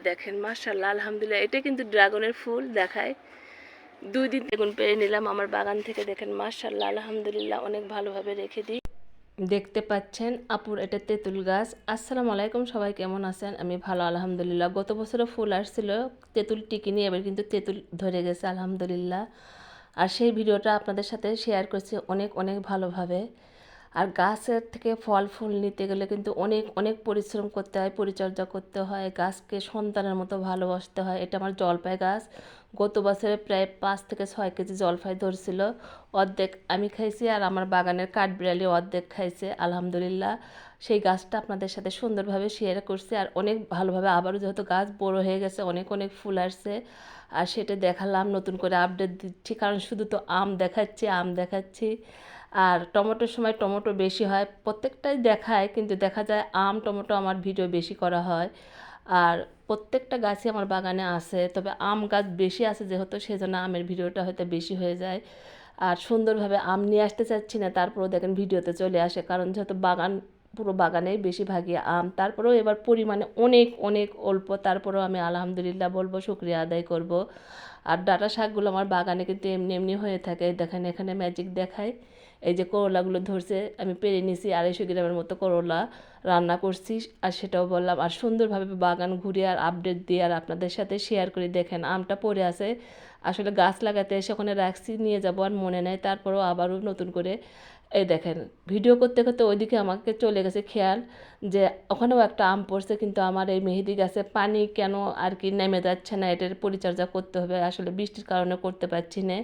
দেখেন মাশাআল্লাহ আলহামদুলিল্লাহ, এটা কিন্তু ড্রাগনের ফুল দেখায়। 2 দিন বেগুন পেড়ে নিলাম আমার বাগান থেকে। দেখেন মাশাআল্লাহ আলহামদুলিল্লাহ, অনেক ভালোভাবে রেখে দিই। দেখতে পাচ্ছেন আপুর এটা তেঁতুল গাছ। আসসালামু আলাইকুম, সবাই কেমন আছেন? আমি ভালো আলহামদুলিল্লাহ। গত বছরও ফুল আসছিল, তেঁতুল টিকিনি, এবার কিন্তু তেঁতুল ধরে গেছে আলহামদুলিল্লাহ। আর সেই ভিডিওটা আপনাদের সাথে শেয়ার করছি অনেক অনেক ভালোভাবে। আর গাছের থেকে ফল ফুল নিতে গেলে কিন্তু অনেক অনেক পরিশ্রম করতে হয়, পরিচর্যা করতে হয়, গাছকে সন্তানের মতো ভালোবাসতে হয়। এটা আমার জলপাই গাছ। গত বছরে প্রায় 5 থেকে 6 কেজি জলপাই ধরছিল। অর্ধেক আমি খাইছি আর আমার বাগানের কাঠবিড়ালি অর্ধেক খাইছে আলহামদুলিল্লাহ। সেই গাছটা আপনাদের সাথে সুন্দরভাবে শেয়ার করছি। আর অনেক ভালোভাবে আবারও যেহেতু গাছ বড় হয়ে গেছে, অনেক অনেক ফুল আসছে, আর সেটা দেখালাম, নতুন করে আপডেট দিচ্ছি। কারণ শুধু তো আম দেখাচ্ছি। আর টমেটোর সময় টমেটো বেশি হয়, প্রত্যেকটাই দেখায়, কিন্তু দেখা যায় আম টমেটো আমার ভিডিও বেশি করা হয়। আর প্রত্যেকটা গাছই আমার বাগানে আছে, তবে আম গাছ বেশি আছে যেহেতু, সেজন্য আমের ভিডিওটা হয়তো বেশি হয়ে যায়। আর সুন্দরভাবে আম নিয়ে আসতে চাচ্ছি না, তারপরেও দেখেন ভিডিওতে চলে আসে, কারণ যেহেতু বাগান পুরো বাগানেই বেশিরভাগই আম। তারপরেও এবার পরিমাণে অনেক অনেক অল্প, তারপরেও আমি আলহামদুলিল্লাহ বলবো, শুকরিয়া আদায় করব। আর ডাঁটা শাকগুলো আমার বাগানে কিন্তু এমনি এমনি হয়ে থাকে। দেখেন এখানে ম্যাজিক দেখায়, এই যে করলাগুলো ধরছে, আমি পেরে নিছি 250 গ্রামের মতো করলা রান্না করছি। আর সেটাও বললাম, আর সুন্দরভাবে বাগান ঘুরে আর আপডেট দিয়ে আর আপনাদের সাথে শেয়ার করে। দেখেন আমটা পড়ে আছে, আসলে গাছ লাগাতে এসে ওখানে রাখছি, নিয়ে যাবো আর মনে নেই, তারপরেও আবারও নতুন করে এই দেখেন ভিডিও করতে করতে ওইদিকে আমাকে চলে গেছে খেয়াল যে ওখানেও একটা আম পড়ছে, কিন্তু আমার এই মেহেদি গাছে পানি কেন আর কি নেমে যাচ্ছে না, এটার পরিচর্যা করতে হবে, আসলে বৃষ্টির কারণে করতে পারছি না।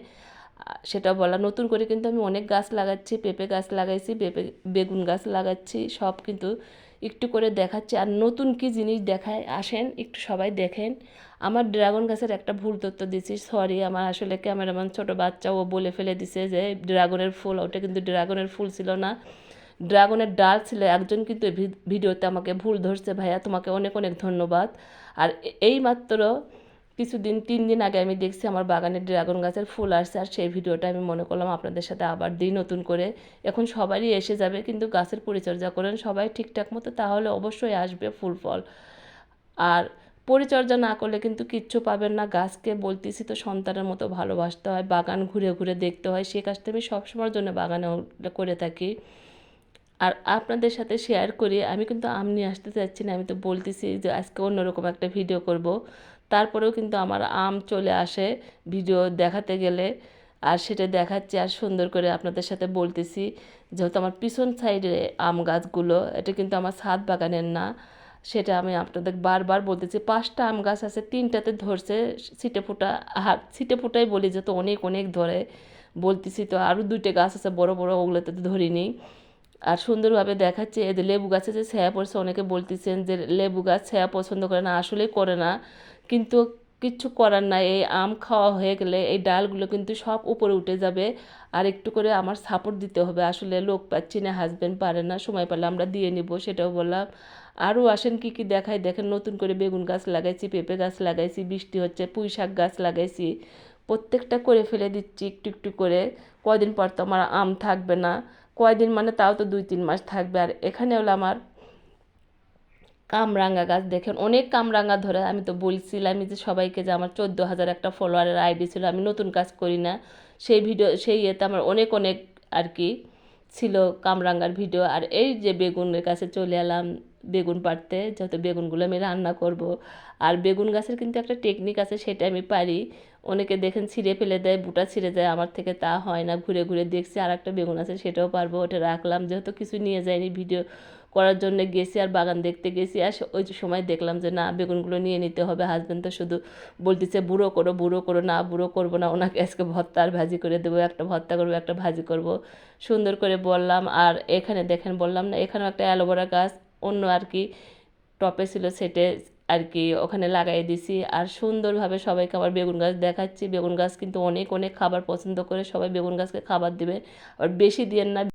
সেটা বলা, নতুন করে কিন্তু আমি অনেক গাছ লাগাচ্ছি, পেঁপে গাছ লাগাইছি, বেগুন গাছ লাগাচ্ছি, সব কিন্তু একটু করে দেখাচ্ছি। আর নতুন কি জিনিস দেখায়, আসেন একটু সবাই দেখেন। আমার ড্রাগন গাছের একটা ভুল তথ্য দিচ্ছি, সরি, আমার আসলে ক্যামেরাম্যান ছোট বাচ্চা, ও বলে ফেলে দিছে যে ড্রাগনের ফুল, ওটা কিন্তু ড্রাগনের ফুল ছিল না, ড্রাগনের ডাল ছিল। একজন কিন্তু ভিডিওতে আমাকে ভুল ধরছে, ভাইয়া তোমাকে অনেক অনেক ধন্যবাদ। আর এই মাত্র কিছুদিন 3 দিন আগে আমি দেখছি আমার বাগানে ড্রাগন গাছের ফুল আসছে, আর সেই ভিডিওটা আমি মনে করলাম আপনাদের সাথে আবার দিই নতুন করে। এখন সবারই এসে যাবে, কিন্তু গাছের পরিচর্যা করেন সবাই ঠিকঠাক মতো, তাহলে অবশ্যই আসবে ফুল ফল। আর পরিচর্যা না করলে কিন্তু কিচ্ছু পাবেন না। গাছকে বলতেছি তো সন্তানের মতো ভালোবাসতে হয়, বাগান ঘুরে ঘুরে দেখতে হয়, সে কাজটা আমি সবসময়ের জন্য বাগানে করে থাকি। আর আপনাদের সাথে শেয়ার করি। আমি কিন্তু আম নিয়ে আসতে চাচ্ছি না, আমি তো বলতেছি যে আজকে অন্যরকম একটা ভিডিও করব, তারপরেও কিন্তু আমার আম চলে আসে ভিডিও দেখাতে গেলে, আর সেটা দেখাচ্ছি আর সুন্দর করে আপনাদের সাথে বলতেছি। যেহেতু আমার পিছন সাইডে আম গাছগুলো, এটা কিন্তু আমার ছাদ বাগানের না, সেটা আমি আপনাদের বারবার বলতেছি। 5টা আম গাছ আছে, 3টাতে ধরছে ছিটে ফোটা, আর ছিটে ফোটাই বলি, যেহেতু অনেক অনেক ধরে বলতেছি, তো আরও 2টে গাছ আছে বড় বড়, ওগুলোতে ধরিনি। আর সুন্দরভাবে দেখাচ্ছে। এদের লেবু গাছে যে ছায়া পড়ছে, অনেকে বলতেছেন যে লেবু গাছ ছায়া পছন্দ করে না, আসলেই করে না, কিন্তু কিচ্ছু করার নাই। এই আম খাওয়া হয়ে গেলে এই ডালগুলো কিন্তু সব উপরে উঠে যাবে, আর একটু করে আমার সাপোর্ট দিতে হবে, আসলে লোক পাচ্ছি না, হাজব্যান্ড পারে না, সময় পেলে আমরা দিয়ে নিব, সেটাও বললাম। আরও আসেন কি কি দেখাই, দেখেন নতুন করে বেগুন গাছ লাগাইছি, পেঁপে গাছ লাগাইছি, বৃষ্টি হচ্ছে, পুঁই শাক গাছ লাগাইছি, প্রত্যেকটা করে ফেলে দিচ্ছি একটু একটু করে। কয়দিন পর তো আমার আম থাকবে না, কয়দিন মানে তাও তো 2-3 মাস থাকবে। আর এখানে হলো আমার কামরাঙা গাছ, দেখেন অনেক কামরাঙা ধরে। আমি তো বলছিলাম যে সবাইকে যে আমার 14,000 একটা ফলোয়ারের আইডি ছিল, আমি নতুন কাজ করি না, সেই ভিডিও সেই ইয়েতে আমার অনেক অনেক আর কি ছিল কামরাঙ্গার ভিডিও। আর এই যে বেগুনের কাছে চলে এলাম বেগুন পাড়তে, যেহেতু বেগুনগুলো আমি রান্না করব। আর বেগুন গাছের কিন্তু একটা টেকনিক আছে, সেটা আমি পারি। অনেকে দেখেন ছিঁড়ে ফেলে দেয়, বুটা ছিঁড়ে যায়, আমার থেকে তা হয় না, ঘুরে ঘুরে দেখছি আর একটা বেগুন আছে, সেটাও পারবো, ওটা রাখলাম, যেহেতু কিছু নিয়ে যায়নি ভিডিও করার জন্য গেছি, আর বাগান দেখতে গেছি, আর ওই সময় দেখলাম যে না, বেগুনগুলো নিয়ে নিতে হবে। হাজব্যান্ড তো শুধু বলতেছে বুড়ো করো বুড়ো করো, না বুড়ো করবো না, ওনাকে আজকে ভর্তা আর ভাজি করে দেবো, একটা ভর্তা করবো একটা ভাজি করব, সুন্দর করে বললাম। আর এখানে দেখেন বললাম না, এখানেও একটা অ্যালোভেরা গাছ অন্য আর কি টপে ছিল, সেটে আর কি ওখানে লাগাই দিছি। আর সুন্দরভাবে সবাইকে আবার বেগুন গাছ দেখাচ্ছি। বেগুন গাছ কিন্তু অনেক অনেক খাবার পছন্দ করে, সবাই বেগুন গাছকে খাবার দিবে, আর বেশি দিয়েন না।